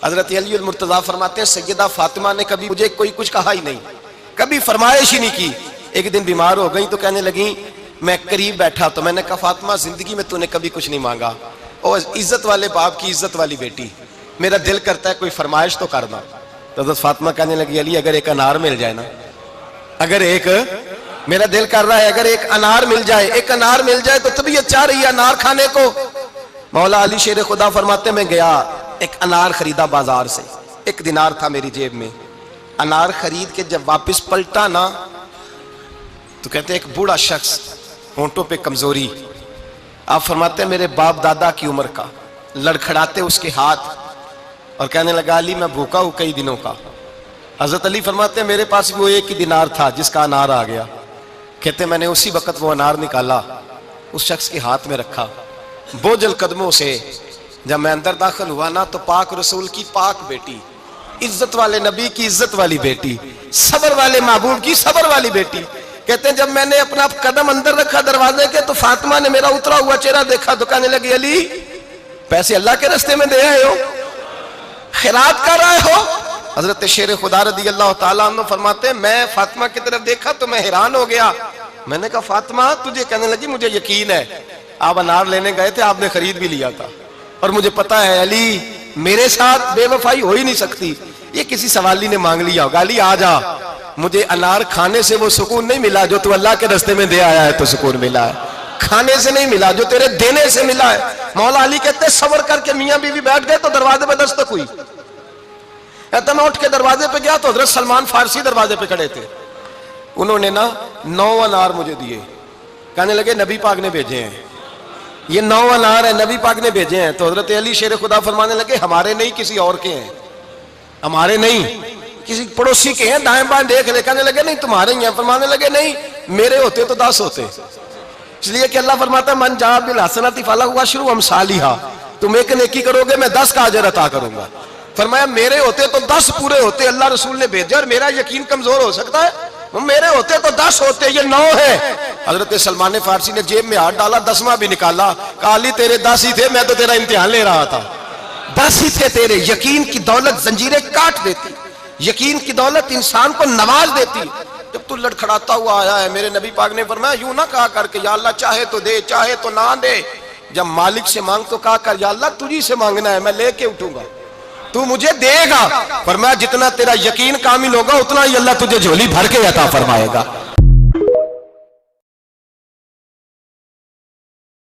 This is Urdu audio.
حضرت علی المرتضیٰ فرماتے ہیں سیدہ فاطمہ نے کبھی مجھے کوئی کچھ کہا ہی نہیں، کبھی فرمائش ہی نہیں کی۔ ایک دن بیمار ہو گئی تو کہنے لگیں، میں قریب بیٹھا تو میں نے کہا فاطمہ زندگی میں تو نے کبھی کچھ نہیں مانگا، اور عزت والے باپ کی عزت والی بیٹی، میرا دل کرتا ہے کوئی فرمائش تو کرنا۔ تو حضرت فاطمہ کہنے لگی علی اگر ایک انار مل جائے نا، اگر ایک میرا دل کر رہا ہے اگر ایک انار مل جائے، ایک انار مل جائے تو طبیعت چاہ رہی ہے انار کھانے کو۔ مولا علی شیر خدا فرماتے میں گیا، ایک انار خریدا بازار سے، 1 دینار تھا میری جیب میں، انار خرید کے جب واپس پلٹا نا تو کہتے ہیں ایک بوڑھا شخص، ہونٹوں پہ کمزوری، آپ فرماتے ہیں میرے باپ دادا کی عمر کا، لڑکھڑاتے اس کے ہاتھ اور کہنے لگا علی میں بھوکا ہوں کئی دنوں کا۔ حضرت علی فرماتے ہیں میرے پاس وہ 1 ہی دینار تھا جس کا انار آ گیا، کہتے ہیں میں نے اسی وقت وہ انار نکالا، اس شخص کے ہاتھ میں رکھا، بوجھل قدموں سے جب میں اندر داخل ہوا نا تو پاک رسول کی پاک بیٹی، عزت والے نبی کی عزت والی بیٹی، صبر والے محبوب کی صبر والی بیٹی، کہتے ہیں جب میں نے اپنا قدم اندر رکھا دروازے کے تو فاطمہ نے میرا اترا ہوا چہرہ دیکھا تو کہنے لگی علی پیسے اللہ کے راستے میں دے آئے ہو، خیرات کر رہے ہو۔ حضرت شیر خدا رضی اللہ تعالیٰ عنہ فرماتے ہیں میں فاطمہ کی طرف دیکھا تو میں حیران ہو گیا، میں نے کہا فاطمہ تجھے، کہنے لگی مجھے یقین ہے آپ انار لینے گئے تھے، آپ نے خرید بھی لیا تھا، اور مجھے پتا ہے علی میرے ساتھ بے وفائی ہو ہی نہیں سکتی، یہ کسی سوالی نے مانگ لیا ہوگا، علی آ جا، مجھے انار کھانے سے وہ سکون نہیں ملا جو تو اللہ کے راستے میں دے آیا ہے تو سکون ملا ہے، کھانے سے نہیں ملا جو تیرے دینے سے ملا ہے۔ مولا علی کہتے ہیں صبر کر کے میاں بیوی بیٹھ گئے تو دروازے پہ دستک ہوئی، کہتا میں اٹھ کے دروازے پہ گیا تو حضرت سلمان فارسی دروازے پہ کھڑے تھے، انہوں نے نا 9 انار مجھے دیے، کہنے لگے نبی پاک نے بھیجے ہیں، یہ 9 انار ہے نبی پاک نے بھیجے ہیں۔ تو حضرت علی شیر خدا فرمانے لگے ہمارے نہیں کسی اور کے ہیں، ہمارے نہیں کسی پڑوسی کے ہیں، دائیں بائیں دیکھ لے، کہنے لگے نہیں تمہارے ہی ہیں، فرمانے لگے نہیں میرے ہوتے تو 10 ہوتے، اس لیے کہ اللہ فرماتا ہے من جاء بالحسنۃ فلہ عشر امثالھا، تم ایک نیکی کرو گے میں 10 کا اجر عطا کروں گا۔ فرمایا میرے ہوتے تو 10 پورے ہوتے، اللہ رسول نے بھیجا اور میرا یقین کمزور ہو سکتا ہے، میرے ہوتے تو 10 ہوتے، یہ 9 ہے۔ حضرت سلمان فارسی نے جیب میں ہاتھ ڈالا، 10واں بھی نکالا، کہا علی تیرے 10 ہی تھے، میں تو تیرا امتحان لے رہا تھا، 10 ہی تھے تیرے۔ یقین کی دولت زنجیریں کاٹ دیتی، یقین کی دولت انسان کو نواز دیتی۔ جب تو لڑکھڑاتا ہوا آیا ہے، میرے نبی پاک نے فرمایا یوں نہ کہا کر کہ یا اللہ چاہے تو دے چاہے تو نہ دے، جب مالک سے مانگ تو کہا کر یا اللہ تجھی سے مانگنا ہے، میں لے کے اٹھوں گا، تو مجھے دے گا۔ فرمایا جتنا تیرا یقین کامل ہوگا اتنا ہی اللہ تجھے جھولی بھر کے عطا فرمائے گا۔